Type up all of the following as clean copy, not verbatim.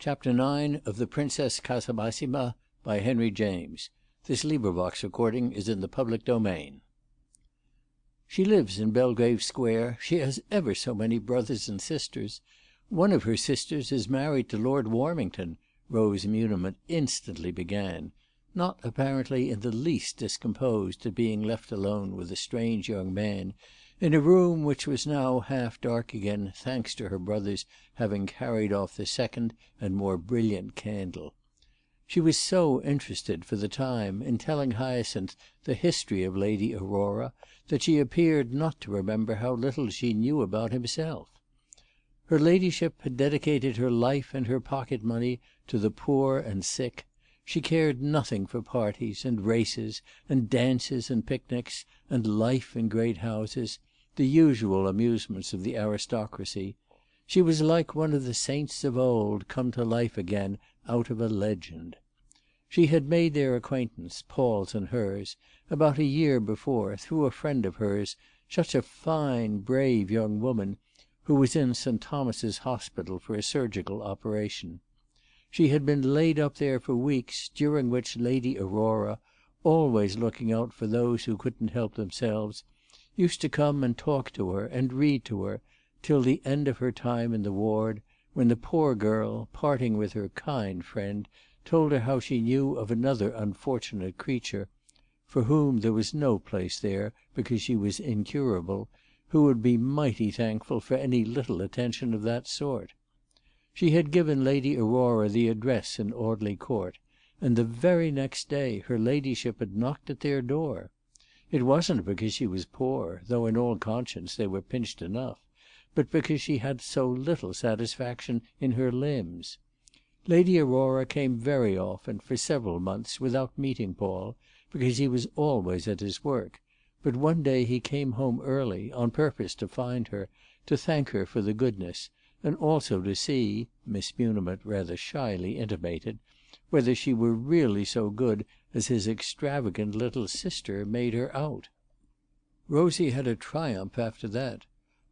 Chapter 9 of The Princess Casamassima by Henry James. This recording is in the public domain. She lives in Belgrave Square. She has ever so many brothers and sisters. One of her sisters is married to Lord Warmington, Rose Muniment instantly began, not apparently in the least discomposed at being left alone with a strange young man in a room which was now half dark again, thanks to her brothers having carried off the second and more brilliant candle. She was so interested, for the time, in telling Hyacinth the history of Lady Aurora that she appeared not to remember how little she knew about himself. Her ladyship had dedicated her life and her pocket money to the poor and sick. She cared nothing for parties and races and dances and picnics and life in great houses, the usual amusements of the aristocracy. She was like one of the saints of old come to life again out of a legend. She had made their acquaintance, Paul's and hers, about a year before, through a friend of hers, such a fine, brave young woman, who was in St. Thomas's Hospital for a surgical operation. She had been laid up there for weeks, during which Lady Aurora, always looking out for those who couldn't help themselves, used to come and talk to her and read to her till the end of her time in the ward, when the poor girl, parting with her kind friend, told her how she knew of another unfortunate creature, for whom there was no place there because she was incurable, who would be mighty thankful for any little attention of that sort. She had given Lady Aurora the address in Audley Court, and the very next day her ladyship had knocked at their door. It wasn't because she was poor, though in all conscience they were pinched enough, but because she had so little satisfaction in her limbs. Lady Aurora came very often, for several months, without meeting Paul, because he was always at his work, but one day he came home early, on purpose to find her, to thank her for the goodness, and also to see, Miss Muniment rather shyly intimated, whether she were really so good as his extravagant little sister made her out. Rosie had a triumph after that.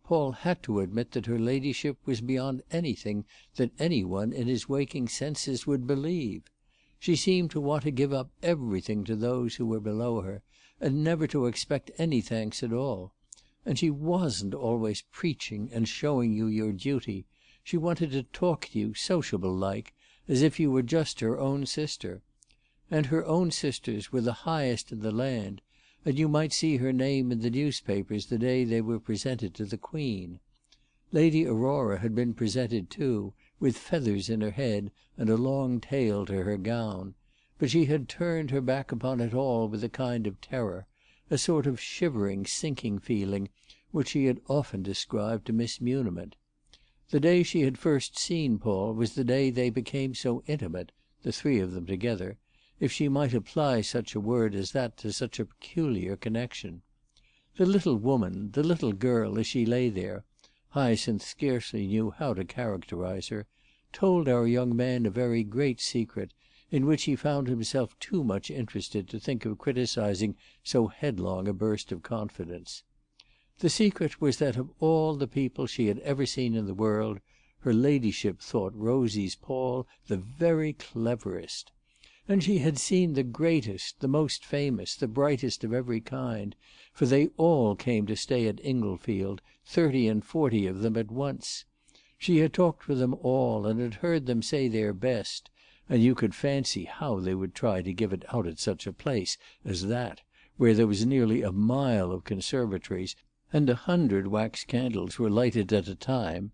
Paul had to admit that her ladyship was beyond anything that any one in his waking senses would believe. She seemed to want to give up everything to those who were below her, and never to expect any thanks at all. And she wasn't always preaching and showing you your duty. She wanted to talk to you, sociable-like, as if you were just her own sister. And her own sisters were the highest in the land, and you might see her name in the newspapers the day they were presented to the Queen. Lady Aurora had been presented too, with feathers in her head and a long tail to her gown, but she had turned her back upon it all with a kind of terror, a sort of shivering, sinking feeling which she had often described to Miss Muniment. The day she had first seen Paul was the day they became so intimate, the three of them together, if she might apply such a word as that to such a peculiar connection. The little woman, the little girl, as she lay there, Hyacinth scarcely knew how to characterize her, told our young man a very great secret, in which he found himself too much interested to think of criticizing so headlong a burst of confidence. The secret was that of all the people she had ever seen in the world, her ladyship thought Rosie's Paul the very cleverest. And she had seen the greatest, the most famous, the brightest of every kind, for they all came to stay at Inglefield, 30 and 40 of them at once. She had talked with them all, and had heard them say their best, and you could fancy how they would try to give it out at such a place as that, where there was nearly a mile of conservatories, and 100 wax candles were lighted at a time.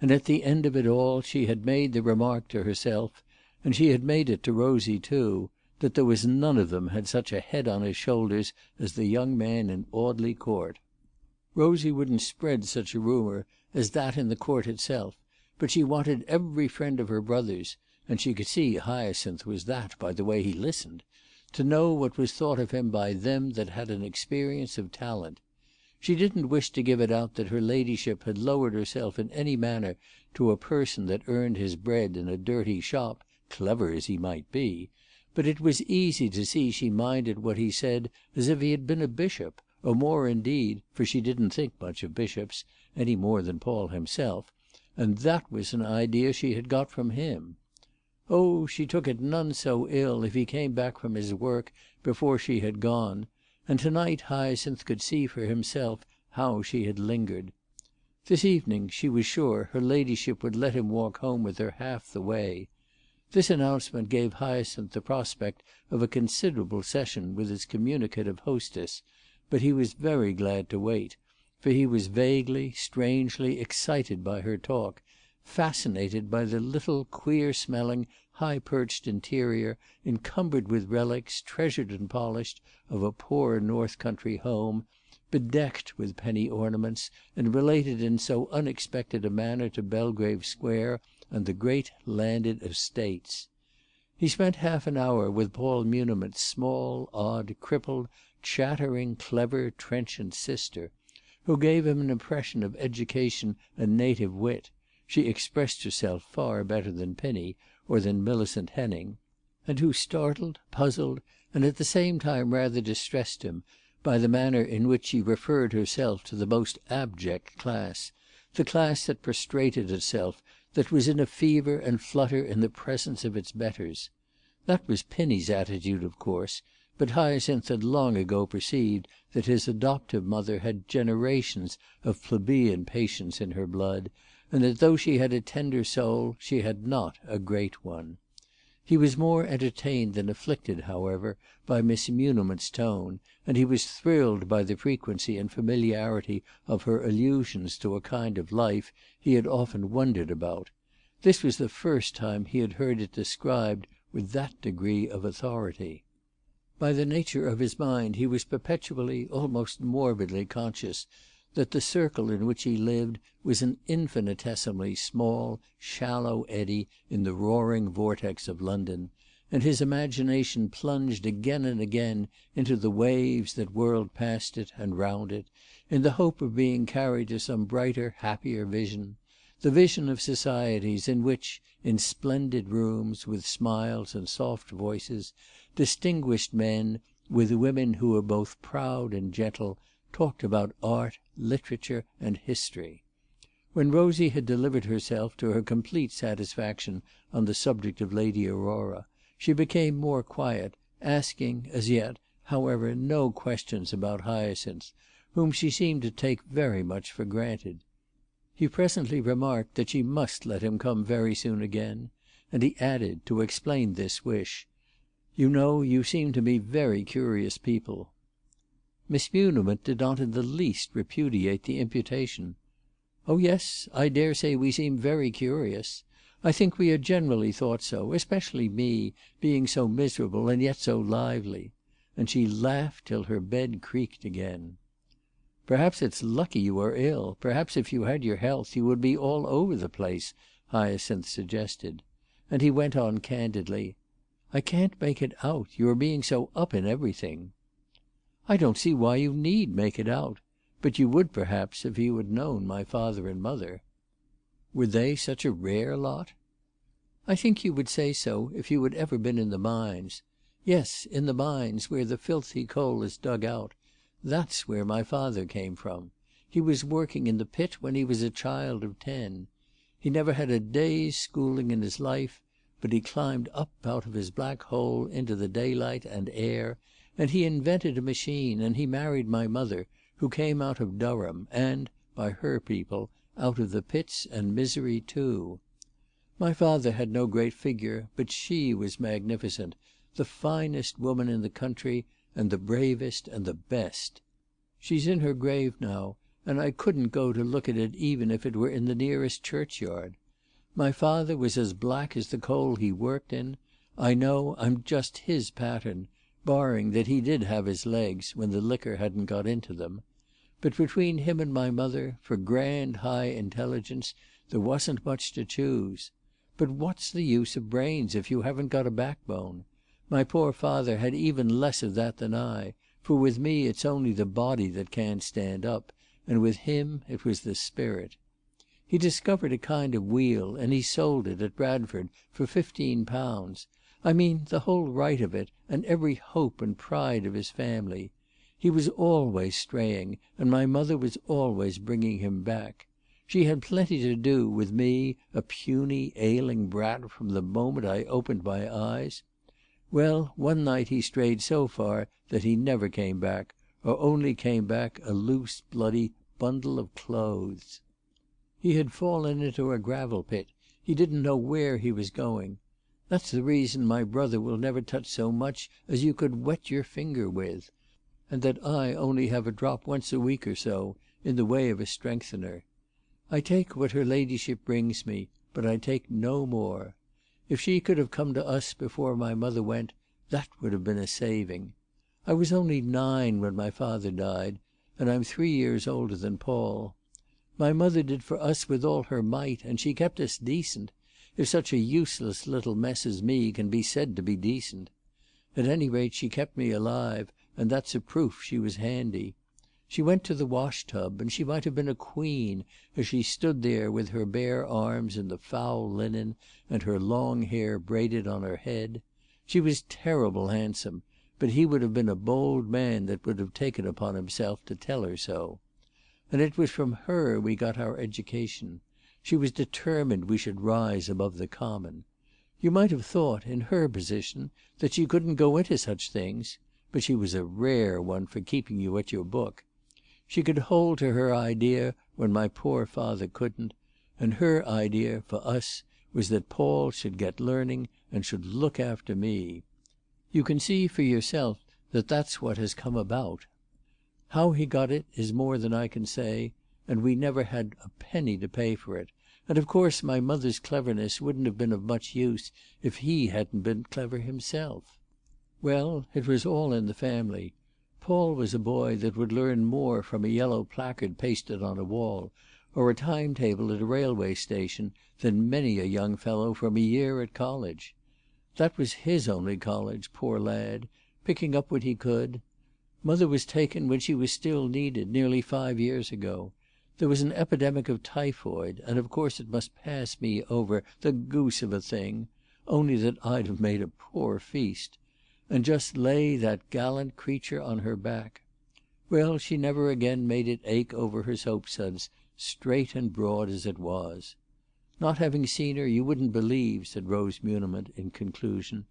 And at the end of it all she had made the remark to herself, and she had made it to Rosie too, that there was none of them had such a head on his shoulders as the young man in Audley Court. Rosie wouldn't spread such a rumour as that in the court itself, but she wanted every friend of her brother's, and she could see Hyacinth was that by the way he listened, to know what was thought of him by them that had an experience of talent. She didn't wish to give it out that her ladyship had lowered herself in any manner to a person that earned his bread in a dirty shop, clever as he might be, but it was easy to see she minded what he said as if he had been a bishop, or more indeed, for she didn't think much of bishops, any more than Paul himself, and that was an idea she had got from him. Oh, she took it none so ill if he came back from his work before she had gone, and to-night Hyacinth could see for himself how she had lingered. This evening, she was sure, her ladyship would let him walk home with her half the way. This announcement gave Hyacinth the prospect of a considerable session with his communicative hostess, but he was very glad to wait, for he was vaguely, strangely excited by her talk, fascinated by the little queer-smelling, high-perched interior, encumbered with relics, treasured and polished, of a poor north-country home, bedecked with penny ornaments, and related in so unexpected a manner to Belgrave Square and the great landed estates. He spent half an hour with Paul Muniment's small, odd, crippled, chattering, clever, trenchant sister, who gave him an impression of education and native wit (she expressed herself far better than Pinny or than Millicent Henning), and who startled, puzzled, and at the same time rather distressed him by the manner in which she referred herself to the most abject class, the class that prostrated itself, that was in a fever and flutter in the presence of its betters. That was Pinny's attitude, of course, but Hyacinth had long ago perceived that his adoptive mother had generations of plebeian patience in her blood, and that though she had a tender soul, she had not a great one. He was more entertained than afflicted, however, by Miss Muniment's tone, and he was thrilled by the frequency and familiarity of her allusions to a kind of life he had often wondered about. This was the first time he had heard it described with that degree of authority. By the nature of his mind he was perpetually, almost morbidly conscious that the circle in which he lived was an infinitesimally small, shallow eddy in the roaring vortex of London, and his imagination plunged again and again into the waves that whirled past it and round it, in the hope of being carried to some brighter, happier vision, the vision of societies in which, in splendid rooms, with smiles and soft voices, distinguished men, with women who were both proud and gentle, talked about art, literature, and history. When Rosie had delivered herself to her complete satisfaction on the subject of Lady Aurora, she became more quiet, asking, as yet, however, no questions about Hyacinth, whom she seemed to take very much for granted. He presently remarked that she must let him come very soon again, and he added, to explain this wish, "You know, you seem to me very curious people." Miss Muniment did not in the least repudiate the imputation. "Oh yes, I dare say we seem very curious. I think we are generally thought so, especially me, being so miserable and yet so lively." And she laughed till her bed creaked again. "Perhaps it's lucky you are ill. Perhaps if you had your health you would be all over the place," Hyacinth suggested. And he went on candidly, "I can't make it out. You are being so up in everything." "I don't see why you need make it out. But you would, perhaps, if you had known my father and mother." "Were they such a rare lot?" "I think you would say so if you had ever been in the mines. Yes, in the mines, where the filthy coal is dug out. That's where my father came from. He was working in the pit when he was a child of 10. He never had a day's schooling in his life, but he climbed up out of his black hole into the daylight and air, and he invented a machine, and he married my mother, who came out of Durham, and, by her people, out of the pits and misery too. My father had no great figure, but she was magnificent, the finest woman in the country, and the bravest and the best. She's in her grave now, and I couldn't go to look at it even if it were in the nearest churchyard. My father was as black as the coal he worked in. I know I'm just his pattern, barring that he did have his legs when the liquor hadn't got into them. But between him and my mother, for grand high intelligence, there wasn't much to choose. But what's the use of brains if you haven't got a backbone? My poor father had even less of that than I, for with me it's only the body that can't stand up, and with him it was the spirit. He discovered a kind of wheel, and he sold it at Bradford for £15. I mean the whole right of it, and every hope and pride of his family. He was always straying, and my mother was always bringing him back. She had plenty to do with me, a puny, ailing brat, from the moment I opened my eyes. Well, one night he strayed so far that he never came back, or only came back a loose, bloody bundle of clothes. He had fallen into a gravel pit. He didn't know where he was going. That's the reason my brother will never touch so much as you could wet your finger with, and that I only have a drop once a week or so, in the way of a strengthener. I take what her ladyship brings me, but I take no more. If she could have come to us before my mother went, that would have been a saving. I was only 9 when my father died, and I'm 3 years older than Paul. My mother did for us with all her might, and she kept us decent, if such a useless little mess as me can be said to be decent. At any rate, she kept me alive, and that's a proof she was handy. She went to the wash-tub, and she might have been a queen as she stood there with her bare arms in the foul linen and her long hair braided on her head. She was terrible handsome, but he would have been a bold man that would have taken upon himself to tell her so. And it was from her we got our education. She was determined we should rise above the common. You might have thought, in her position, that she couldn't go into such things, but she was a rare one for keeping you at your book. She could hold to her idea when my poor father couldn't, and her idea, for us, was that Paul should get learning and should look after me. You can see for yourself that that's what has come about. How he got it is more than I can say, and we never had a penny to pay for it, and of course my mother's cleverness wouldn't have been of much use if he hadn't been clever himself. Well, it was all in the family. Paul was a boy that would learn more from a yellow placard pasted on a wall, or a timetable at a railway station, than many a young fellow from a year at college. That was his only college, poor lad, picking up what he could. Mother was taken when she was still needed, nearly 5 years ago. There was an epidemic of typhoid, and of course it must pass me over, the goose of a thing, only that I'd have made a poor feast, and just lay that gallant creature on her back. Well, she never again made it ache over her soapsuds, straight and broad as it was. Not having seen her, you wouldn't believe, said Rose Muniment in conclusion,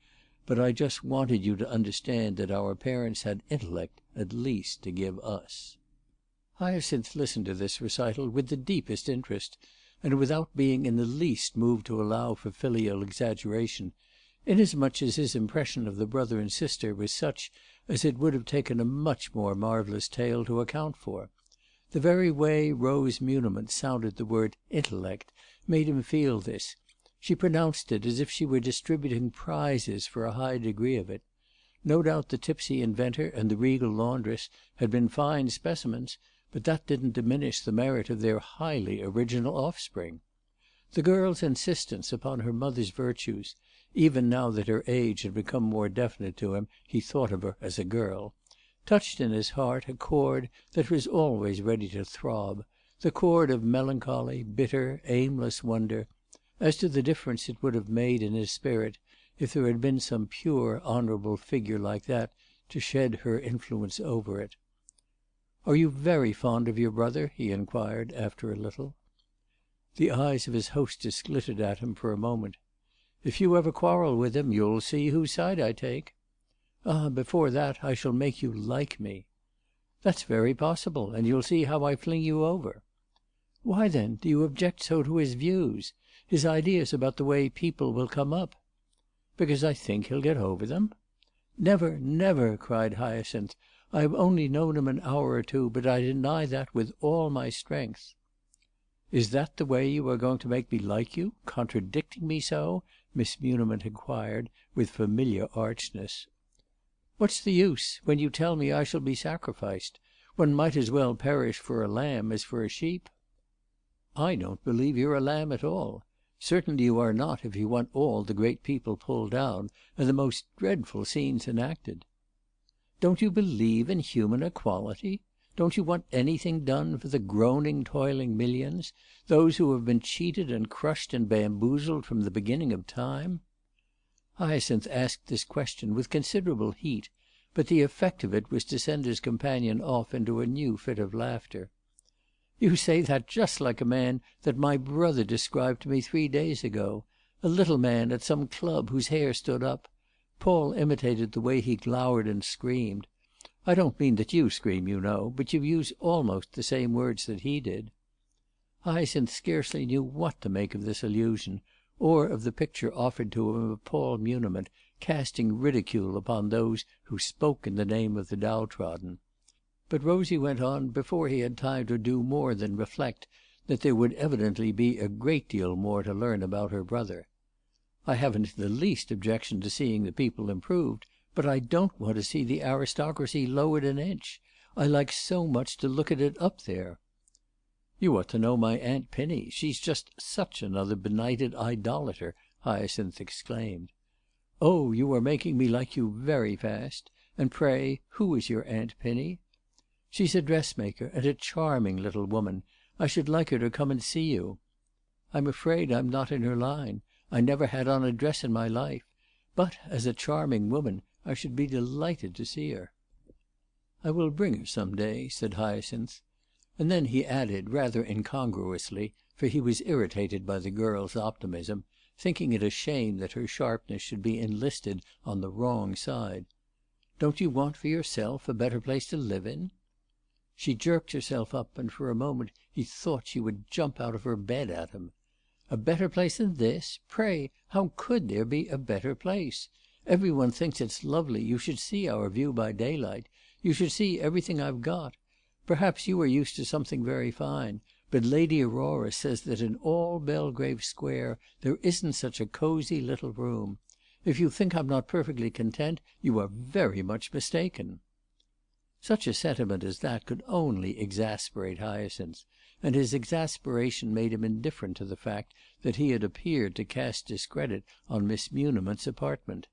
but I just wanted you to understand that our parents had intellect, at least, to give us. Hyacinth listened to this recital with the deepest interest, and without being in the least moved to allow for filial exaggeration, inasmuch as his impression of the brother and sister was such as it would have taken a much more marvellous tale to account for. The very way Rose Muniment sounded the word intellect made him feel this. She pronounced it as if she were distributing prizes for a high degree of it. No doubt the tipsy inventor and the regal laundress had been fine specimens, but that didn't diminish the merit of their highly original offspring. The girl's insistence upon her mother's virtues, even now that her age had become more definite to him, he thought of her as a girl, touched in his heart a chord that was always ready to throb, the chord of melancholy, bitter, aimless wonder, as to the difference it would have made in his spirit if there had been some pure, honourable figure like that to shed her influence over it. "Are you very fond of your brother?" he inquired after a little. The eyes of his hostess glittered at him for a moment. "If you ever quarrel with him, you'll see whose side I take." "Ah, before that I shall make you like me." "That's very possible, and you'll see how I fling you over." "Why, then, do you object so to his views? His ideas about the way people will come up?" "Because I think he'll get over them." "Never, never!" cried Hyacinth. "I have only known him an hour or two, but I deny that with all my strength." "Is that the way you are going to make me like you, contradicting me so?" Miss Muniment inquired, with familiar archness. "What's the use? When you tell me I shall be sacrificed. One might as well perish for a lamb as for a sheep." "I don't believe you're a lamb at all. Certainly you are not if you want all the great people pulled down and the most dreadful scenes enacted." "Don't you believe in human equality? Don't you want anything done for the groaning, toiling millions, those who have been cheated and crushed and bamboozled from the beginning of time?" Hyacinth asked this question with considerable heat, but the effect of it was to send his companion off into a new fit of laughter. "You say that just like a man that my brother described to me 3 days ago. A little man at some club whose hair stood up. Paul imitated the way he glowered and screamed. I don't mean that you scream, you know, but you use almost the same words that he did." Hyacinth scarcely knew what to make of this allusion, or of the picture offered to him of Paul Muniment casting ridicule upon those who spoke in the name of the downtrodden. But Rosie went on before he had time to do more than reflect that there would evidently be a great deal more to learn about her brother. "I haven't the least objection to seeing the people improved, but I don't want to see the aristocracy lowered an inch. I like so much to look at it up there." "You ought to know my Aunt Pinny. She's just such another benighted idolater," Hyacinth exclaimed. "Oh, you are making me like you very fast. And pray, who is your Aunt Pinny?" "She's a dressmaker, and a charming little woman. I should like her to come and see you." "I'm afraid I'm not in her line. I never had on a dress in my life. But as a charming woman I should be delighted to see her." "I will bring her some day," said Hyacinth. And then he added, rather incongruously, for he was irritated by the girl's optimism, thinking it a shame that her sharpness should be enlisted on the wrong side, "Don't you want for yourself a better place to live in?" She jerked herself up, and for a moment he thought she would jump out of her bed at him. "A better place than this? Pray, how could there be a better place? Every one thinks it's lovely. You should see our view by daylight. You should see everything I've got. Perhaps you are used to something very fine, but Lady Aurora says that in all Belgrave Square there isn't such a cosy little room. If you think I'm not perfectly content, you are very much mistaken." Such a sentiment as that could only exasperate Hyacinth, and his exasperation made him indifferent to the fact that he had appeared to cast discredit on Miss Muniment's apartment.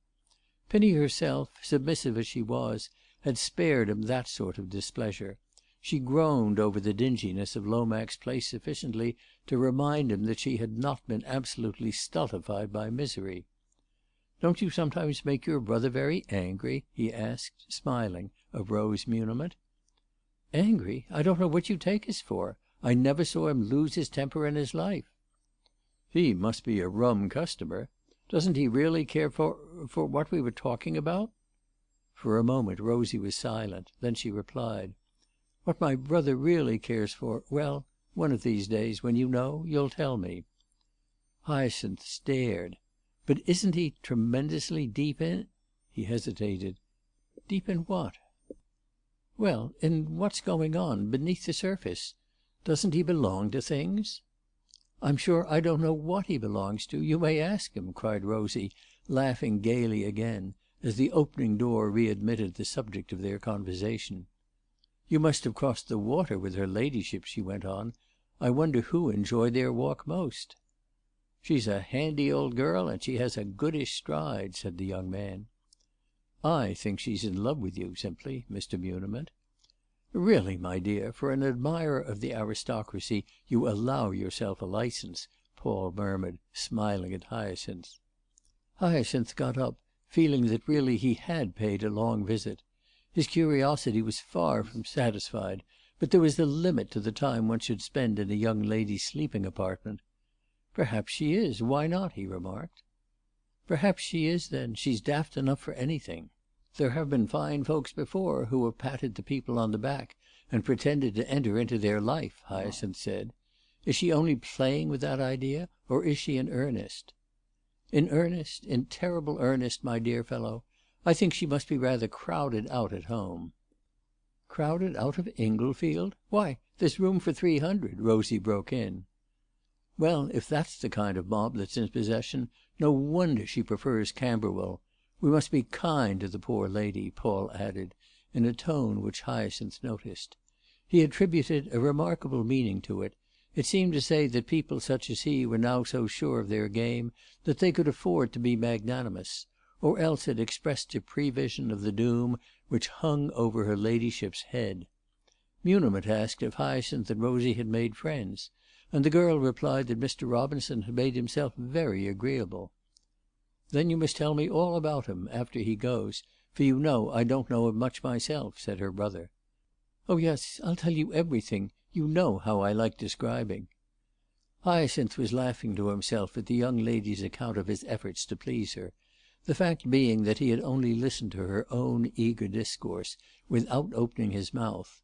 Pinny herself, submissive as she was, had spared him that sort of displeasure. She groaned over the dinginess of Lomax Place sufficiently to remind him that she had not been absolutely stultified by misery. "Don't you sometimes make your brother very angry?" he asked, smiling, of Rose Muniment. "Angry? I don't know what you take us for. I never saw him lose his temper in his life." "He must be a rum customer. Doesn't he really care for what we were talking about?" For a moment Rosie was silent. Then she replied, "What my brother really cares for, well, one of these days, when you know, you'll tell me." Hyacinth stared. "But isn't he tremendously deep in—" He hesitated. "Deep in what?" "Well, in what's going on beneath the surface. Doesn't he belong to things?" "I'm sure I don't know what he belongs to. You may ask him," cried Rosie, laughing gaily again, as the opening door readmitted the subject of their conversation. "You must have crossed the water with her ladyship," she went on. "I wonder who enjoyed their walk most." "She's a handy old girl, and she has a goodish stride," said the young man. "I think she's in love with you, simply, Mr. Muniment." "Really, my dear, for an admirer of the aristocracy you allow yourself a licence," Paul murmured, smiling at Hyacinth. Hyacinth got up, feeling that really he had paid a long visit. His curiosity was far from satisfied, but there was a limit to the time one should spend in a young lady's sleeping apartment. "Perhaps she is. Why not?" he remarked. "Perhaps she is, then. She's daft enough for anything. There have been fine folks before who have patted the people on the back and pretended to enter into their life," Hyacinth said. "Is she only playing with that idea, or is she in earnest?" "In earnest, in terrible earnest, my dear fellow. I think she must be rather crowded out at home." "Crowded out of Inglefield? Why, there's room for 300," Rosie broke in. "Well, if that's the kind of mob that's in possession, no wonder she prefers Camberwell. We must be kind to the poor lady," Paul added, in a tone which Hyacinth noticed. He attributed a remarkable meaning to it. It seemed to say that people such as he were now so sure of their game that they could afford to be magnanimous, or else it expressed a prevision of the doom which hung over her ladyship's head. Muniment asked if Hyacinth and Rosie had made friends, and the girl replied that Mr. Robinson had made himself very agreeable. "Then you must tell me all about him after he goes, for you know I don't know him much myself," said her brother. "Oh yes, I'll tell you everything. You know how I like describing." Hyacinth was laughing to himself at the young lady's account of his efforts to please her, the fact being that he had only listened to her own eager discourse, without opening his mouth.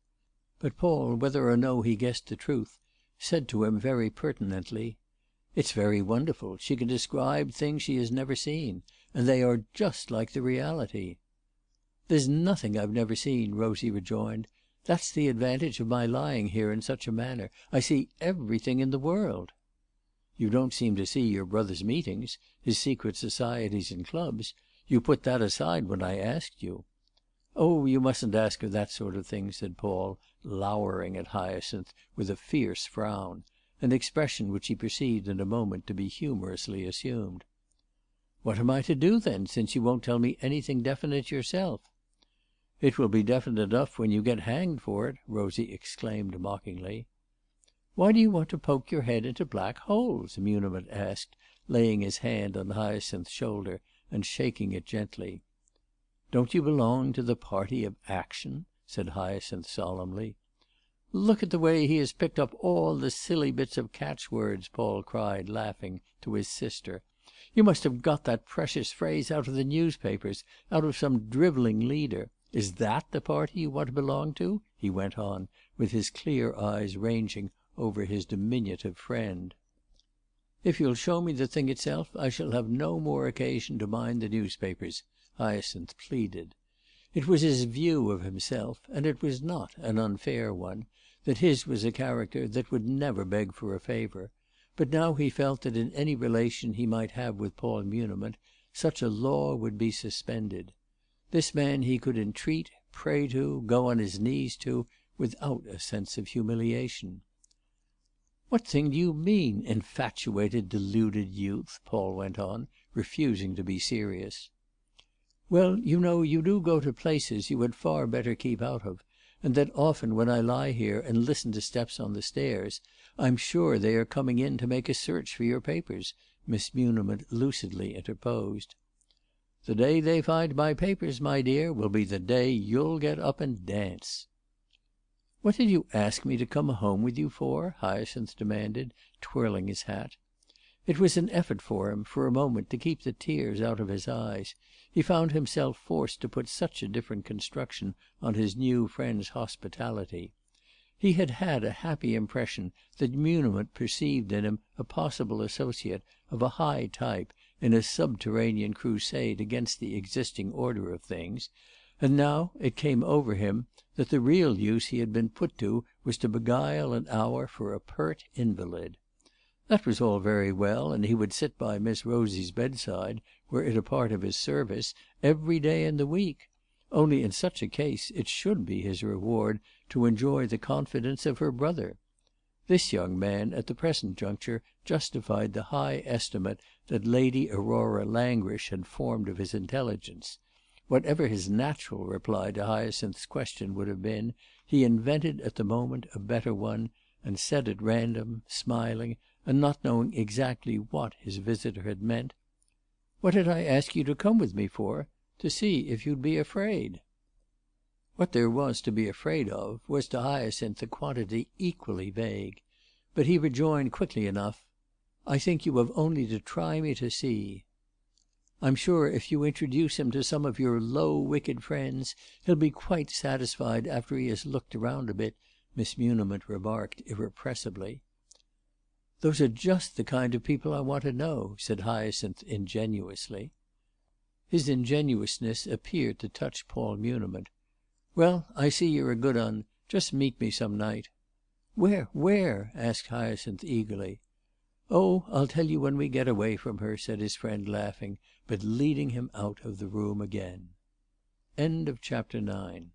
But Paul, whether or no he guessed the truth, said to him very pertinently, "It's very wonderful. She can describe things she has never seen, and they are just like the reality." "There's nothing I've never seen," Rosie rejoined. "That's the advantage of my lying here in such a manner. I see everything in the world." "You don't seem to see your brother's meetings, his secret societies and clubs. You put that aside when I asked you." "Oh, you mustn't ask her that sort of thing," said Paul, lowering at Hyacinth with a fierce frown, an expression which he perceived in a moment to be humorously assumed. "What am I to do, then, since you won't tell me anything definite yourself?" "It will be definite enough when you get hanged for it," Rosie exclaimed mockingly. "Why do you want to poke your head into black holes?" Muniment asked, laying his hand on Hyacinth's shoulder and shaking it gently. "Don't you belong to the party of action?" said Hyacinth solemnly. "Look at the way he has picked up all the silly bits of catchwords," Paul cried, laughing, to his sister. "You must have got that precious phrase out of the newspapers, out of some drivelling leader. Is that the party you want to belong to?" he went on, with his clear eyes ranging over his diminutive friend. "If you'll show me the thing itself, I shall have no more occasion to mind the newspapers," Hyacinth pleaded. It was his view of himself, and it was not an unfair one, that his was a character that would never beg for a favour, but now he felt that in any relation he might have with Paul Muniment such a law would be suspended. This man he could entreat, pray to, go on his knees to, without a sense of humiliation. "What thing do you mean, infatuated, deluded youth?" Paul went on, refusing to be serious. "Well, you know you do go to places you had far better keep out of, and that often when I lie here and listen to steps on the stairs, I'm sure they are coming in to make a search for your papers," Miss Muniment lucidly interposed. "The day they find my papers, my dear, will be the day you'll get up and dance." "What did you ask me to come home with you for?" Hyacinth demanded, twirling his hat. It was an effort for him, for a moment, to keep the tears out of his eyes. He found himself forced to put such a different construction on his new friend's hospitality. He had had a happy impression that Muniment perceived in him a possible associate of a high type in a subterranean crusade against the existing order of things, and now it came over him that the real use he had been put to was to beguile an hour for a pert invalid. That was all very well, and he would sit by Miss Rosie's bedside, were it a part of his service, every day in the week. Only in such a case it should be his reward to enjoy the confidence of her brother. This young man at the present juncture justified the high estimate that Lady Aurora Langlish had formed of his intelligence. Whatever his natural reply to Hyacinth's question would have been, he invented at the moment a better one, and said at random, smiling, and not knowing exactly what his visitor had meant, "What did I ask you to come with me for? To see if you'd be afraid." What there was to be afraid of was to Hyacinth a quantity equally vague, but he rejoined quickly enough, "I think you have only to try me to see." "I'm sure if you introduce him to some of your low, wicked friends, he'll be quite satisfied after he has looked round a bit," Miss Muniment remarked irrepressibly. "Those are just the kind of people I want to know," said Hyacinth ingenuously. His ingenuousness appeared to touch Paul Muniment. "Well, I see you're a good 'un. Just meet me some night." "Where?" asked Hyacinth eagerly. "Oh, I'll tell you when we get away from her," said his friend, laughing, but leading him out of the room again. Chapter 10.